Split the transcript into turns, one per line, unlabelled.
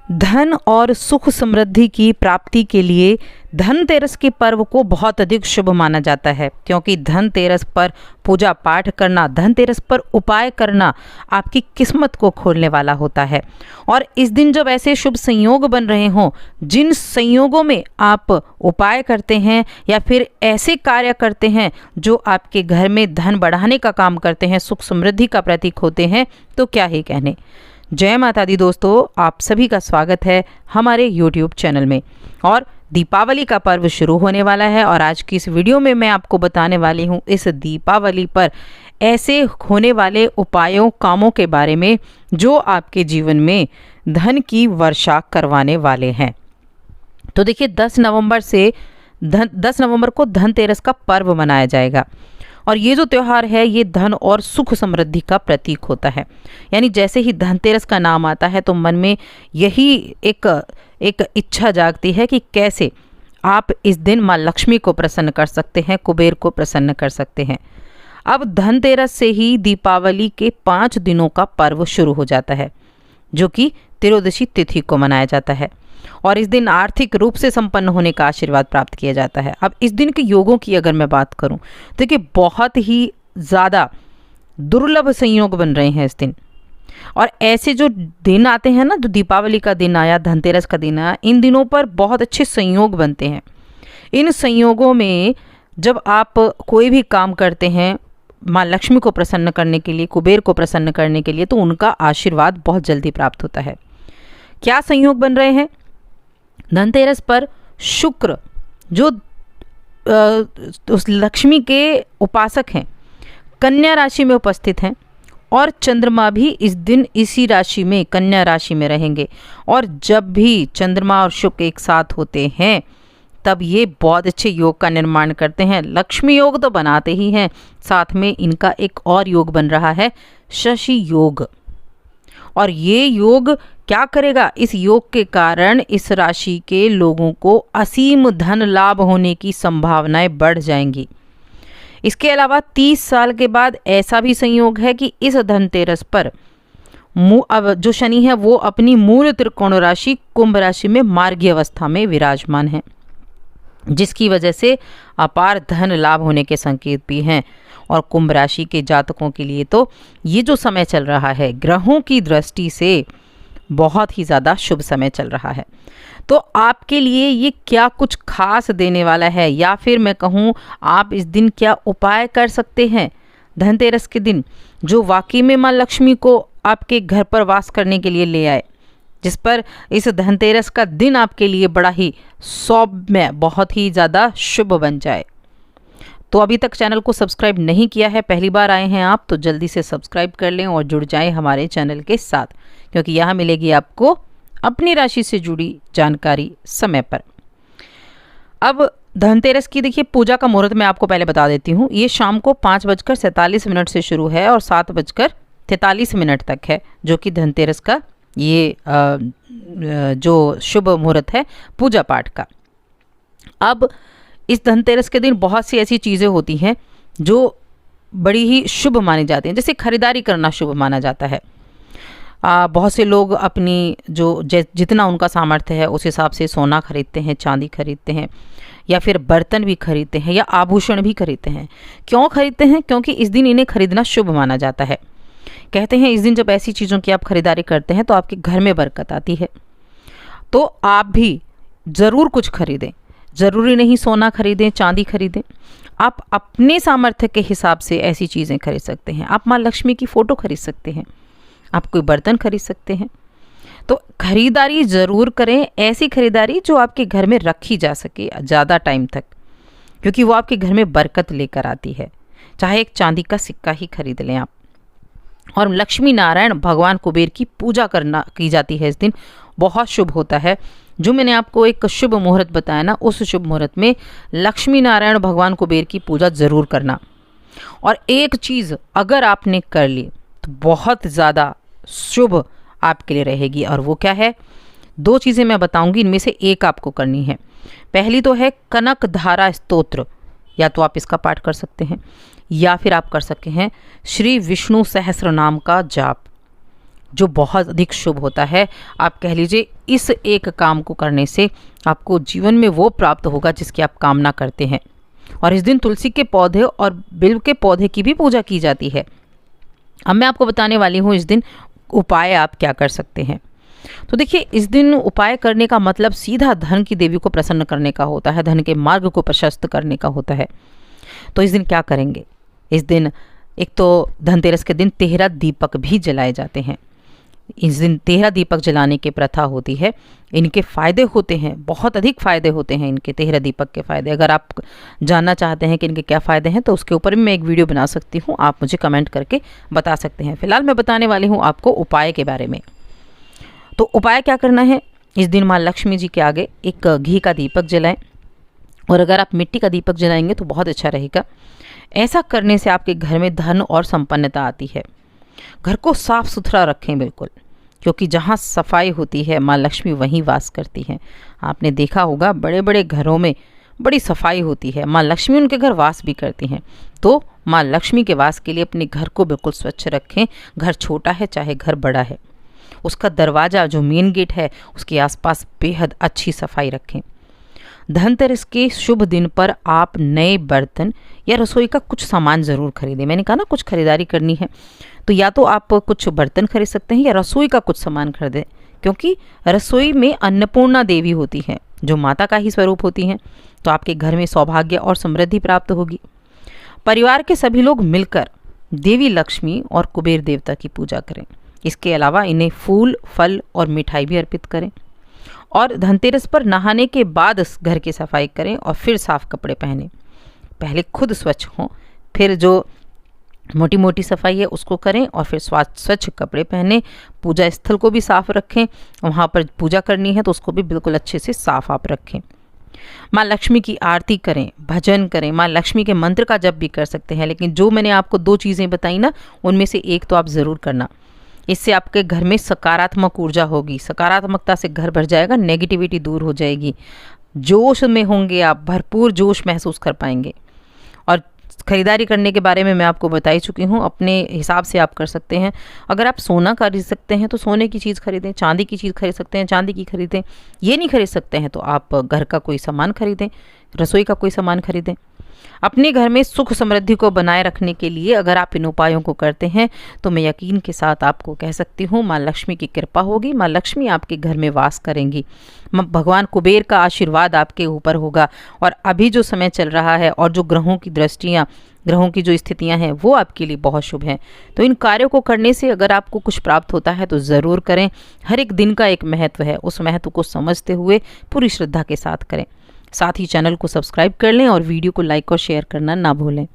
धन और सुख समृद्धि की प्राप्ति के लिए धनतेरस के पर्व को बहुत अधिक शुभ माना जाता है, क्योंकि धनतेरस पर पूजा पाठ करना, धनतेरस पर उपाय करना आपकी किस्मत को खोलने वाला होता है। और इस दिन जब ऐसे शुभ संयोग बन रहे हों, जिन संयोगों में आप उपाय करते हैं या फिर ऐसे कार्य करते हैं जो आपके घर में धन बढ़ाने का काम करते हैं, सुख समृद्धि का प्रतीक होते हैं, तो क्या ही कहने। जय माता दी दोस्तों, आप सभी का स्वागत है हमारे YouTube चैनल में। और दीपावली का पर्व शुरू होने वाला है और आज की इस वीडियो में मैं आपको बताने वाली हूँ इस दीपावली पर ऐसे होने वाले उपायों, कामों के बारे में जो आपके जीवन में धन की वर्षा करवाने वाले हैं। तो देखिए 10 नवंबर को धनतेरस का पर्व मनाया जाएगा और ये जो त्यौहार है ये धन और सुख समृद्धि का प्रतीक होता है। यानी जैसे ही धनतेरस का नाम आता है तो मन में यही एक इच्छा जागती है कि कैसे आप इस दिन माँ लक्ष्मी को प्रसन्न कर सकते हैं, कुबेर को प्रसन्न कर सकते हैं। अब धनतेरस से ही दीपावली के 5 दिनों का पर्व शुरू हो जाता है, जो कि त्रयोदशी तिथि को मनाया जाता है और इस दिन आर्थिक रूप से संपन्न होने का आशीर्वाद प्राप्त किया जाता है। अब इस दिन के योगों की अगर मैं बात करूं तो देखिए बहुत ही ज़्यादा दुर्लभ संयोग बन रहे हैं इस दिन। और ऐसे जो दिन आते हैं ना, जो दीपावली का दिन आया, धनतेरस का दिन आया, इन दिनों पर बहुत अच्छे संयोग बनते हैं। इन संयोगों में जब आप कोई भी काम करते हैं माँ लक्ष्मी को प्रसन्न करने के लिए, कुबेर को प्रसन्न करने के लिए, तो उनका आशीर्वाद बहुत जल्दी प्राप्त होता है। क्या संयोग बन रहे हैं? धनतेरस पर शुक्र जो उस लक्ष्मी के उपासक हैं, कन्या राशि में उपस्थित हैं और चंद्रमा भी इस दिन इसी राशि में, कन्या राशि में रहेंगे। और जब भी चंद्रमा और शुक्र एक साथ होते हैं तब ये बहुत अच्छे योग का निर्माण करते हैं। लक्ष्मी योग तो बनाते ही हैं, साथ में इनका एक और योग बन रहा है, शशि योग। और ये योग क्या करेगा? इस योग के कारण इस राशि के लोगों को असीम धन लाभ होने की संभावनाएं बढ़ जाएंगी। इसके अलावा 30 साल के बाद ऐसा भी संयोग है कि इस धनतेरस पर जो शनि है वो अपनी मूल त्रिकोण राशि कुंभ राशि में मार्गी अवस्था में विराजमान है, जिसकी वजह से अपार धन लाभ होने के संकेत भी हैं। और कुंभ राशि के जातकों के लिए तो ये जो समय चल रहा है ग्रहों की दृष्टि से बहुत ही ज़्यादा शुभ समय चल रहा है। तो आपके लिए ये क्या कुछ खास देने वाला है, या फिर मैं कहूँ आप इस दिन क्या उपाय कर सकते हैं धनतेरस के दिन, जो वाकई में माँ लक्ष्मी को आपके घर पर वास करने के लिए ले आए, जिस पर इस धनतेरस का दिन आपके लिए बड़ा ही सौम्य, बहुत ही ज़्यादा शुभ बन जाए। तो अभी तक चैनल को सब्सक्राइब नहीं किया है, पहली बार आए हैं आप, तो जल्दी से सब्सक्राइब कर लें और जुड़ जाएं हमारे चैनल के साथ, क्योंकि यहाँ मिलेगी आपको अपनी राशि से जुड़ी जानकारी समय पर। अब धनतेरस की देखिए पूजा का मुहूर्त मैं आपको पहले बता देती हूँ। ये शाम को 5:47 से शुरू है और 7:43 तक है, जो कि धनतेरस का ये जो शुभ मुहूर्त है पूजा पाठ का। अब इस धनतेरस के दिन बहुत सी ऐसी चीज़ें होती हैं जो बड़ी ही शुभ मानी जाती हैं, जैसे खरीदारी करना शुभ माना जाता है। बहुत से लोग अपनी जितना उनका सामर्थ्य है उस हिसाब से सोना खरीदते हैं, चांदी खरीदते हैं, या फिर बर्तन भी खरीदते हैं, या आभूषण भी खरीदते हैं। क्यों खरीदते हैं? क्योंकि इस दिन इन्हें खरीदना शुभ माना जाता है। कहते हैं इस दिन जब ऐसी चीज़ों की आप खरीदारी करते हैं तो आपके घर में बरकत आती है। तो आप भी ज़रूर कुछ खरीदें, ज़रूरी नहीं सोना खरीदें, चांदी खरीदें। आप अपने सामर्थ्य के हिसाब से ऐसी चीज़ें खरीद सकते हैं। आप माँ लक्ष्मी की फ़ोटो खरीद सकते हैं, आप कोई बर्तन खरीद सकते हैं। तो खरीदारी ज़रूर करें, ऐसी खरीदारी जो आपके घर में रखी जा सके ज़्यादा टाइम तक, क्योंकि वो आपके घर में बरकत लेकर आती है। चाहे एक चांदी का सिक्का ही खरीद लें आप। और लक्ष्मी नारायण भगवान कुबेर की पूजा की जाती है इस दिन, बहुत शुभ होता है। जो मैंने आपको एक शुभ मुहूर्त बताया ना, उस शुभ मुहूर्त में लक्ष्मी नारायण भगवान कुबेर की पूजा ज़रूर करना। और एक चीज़ अगर आपने कर ली तो बहुत ज़्यादा शुभ आपके लिए रहेगी, और वो क्या है? 2 चीज़ें मैं बताऊंगी, इनमें से एक आपको करनी है। पहली तो है कनक धारा स्तोत्र, या तो आप इसका पाठ कर सकते हैं या फिर आप कर सकते हैं श्री विष्णु सहस्त्र नाम का जाप। जो बहुत अधिक शुभ होता है। आप कह लीजिए इस एक काम को करने से आपको जीवन में वो प्राप्त होगा जिसकी आप कामना करते हैं। और इस दिन तुलसी के पौधे और बिल्व के पौधे की भी पूजा की जाती है। अब मैं आपको बताने वाली हूँ इस दिन उपाय आप क्या कर सकते हैं। तो देखिए, इस दिन उपाय करने का मतलब सीधा धन की देवी को प्रसन्न करने का होता है, धन के मार्ग को प्रशस्त करने का होता है। तो इस दिन क्या करेंगे? इस दिन एक तो धनतेरस के दिन 13 दीपक भी जलाए जाते हैं। इस दिन 13 दीपक जलाने की प्रथा होती है। इनके फ़ायदे होते हैं, बहुत अधिक फ़ायदे होते हैं इनके 13 दीपक के फ़ायदे। अगर आप जानना चाहते हैं कि इनके क्या फ़ायदे हैं तो उसके ऊपर भी मैं एक वीडियो बना सकती हूँ, आप मुझे कमेंट करके बता सकते हैं। फिलहाल मैं बताने वाली हूँ आपको उपाय के बारे में। तो उपाय क्या करना है? इस दिन माँ लक्ष्मी जी के आगे एक घी का दीपक जलाएं, और अगर आप मिट्टी का दीपक जलाएंगे तो बहुत अच्छा रहेगा। ऐसा करने से आपके घर में धन और संपन्नता आती है। घर को साफ सुथरा रखें बिल्कुल, क्योंकि जहाँ सफाई होती है माँ लक्ष्मी वहीं वास करती हैं। आपने देखा होगा बड़े बड़े घरों में बड़ी सफाई होती है, माँ लक्ष्मी उनके घर वास भी करती हैं। तो माँ लक्ष्मी के वास के लिए अपने घर को बिल्कुल स्वच्छ रखें। घर छोटा है चाहे घर बड़ा है, उसका दरवाज़ा जो मेन गेट है उसके आसपास बेहद अच्छी सफाई रखें। धनतेरस के शुभ दिन पर आप नए बर्तन या रसोई का कुछ सामान ज़रूर खरीदें। मैंने कहा ना कुछ खरीदारी करनी है, तो या तो आप कुछ बर्तन खरीद सकते हैं या रसोई का कुछ सामान खरीदें, क्योंकि रसोई में अन्नपूर्णा देवी होती हैं जो माता का ही स्वरूप होती हैं। तो आपके घर में सौभाग्य और समृद्धि प्राप्त होगी। परिवार के सभी लोग मिलकर देवी लक्ष्मी और कुबेर देवता की पूजा करें। इसके अलावा इन्हें फूल, फल और मिठाई भी अर्पित करें। और धनतेरस पर नहाने के बाद घर की सफाई करें और फिर साफ कपड़े पहनें। पहले खुद स्वच्छ हों, फिर जो मोटी मोटी सफाई है उसको करें और फिर स्वच्छ कपड़े पहनें। पूजा स्थल को भी साफ रखें, वहाँ पर पूजा करनी है तो उसको भी बिल्कुल अच्छे से साफ आप रखें। माँ लक्ष्मी की आरती करें, भजन करें। माँ लक्ष्मी के मंत्र का जप भी कर सकते हैं, लेकिन जो मैंने आपको 2 चीज़ें बताई ना, उनमें से एक तो आप ज़रूर करना। इससे आपके घर में सकारात्मक ऊर्जा होगी, सकारात्मकता से घर भर जाएगा, नेगेटिविटी दूर हो जाएगी, जोश में होंगे आप, भरपूर जोश महसूस कर पाएंगे। और खरीदारी करने के बारे में मैं आपको बता ही चुकी हूँ, अपने हिसाब से आप कर सकते हैं। अगर आप सोना खरीद सकते हैं तो सोने की चीज़ खरीदें, चांदी की चीज़ खरीद सकते हैं चांदी की खरीदें, ये नहीं खरीद सकते हैं तो आप घर का कोई सामान खरीदें, रसोई का कोई सामान खरीदें। अपने घर में सुख समृद्धि को बनाए रखने के लिए अगर आप इन उपायों को करते हैं तो मैं यकीन के साथ आपको कह सकती हूँ माँ लक्ष्मी की कृपा होगी, माँ लक्ष्मी आपके घर में वास करेंगी, भगवान कुबेर का आशीर्वाद आपके ऊपर होगा। और अभी जो समय चल रहा है और जो ग्रहों की दृष्टियाँ, ग्रहों की जो स्थितियां हैं वो आपके लिए बहुत शुभ हैं। तो इन कार्यों को करने से अगर आपको कुछ प्राप्त होता है तो ज़रूर करें। हर एक दिन का एक महत्व है, उस महत्व को समझते हुए पूरी श्रद्धा के साथ करें। साथ ही चैनल को सब्सक्राइब कर लें और वीडियो को लाइक और शेयर करना ना भूलें।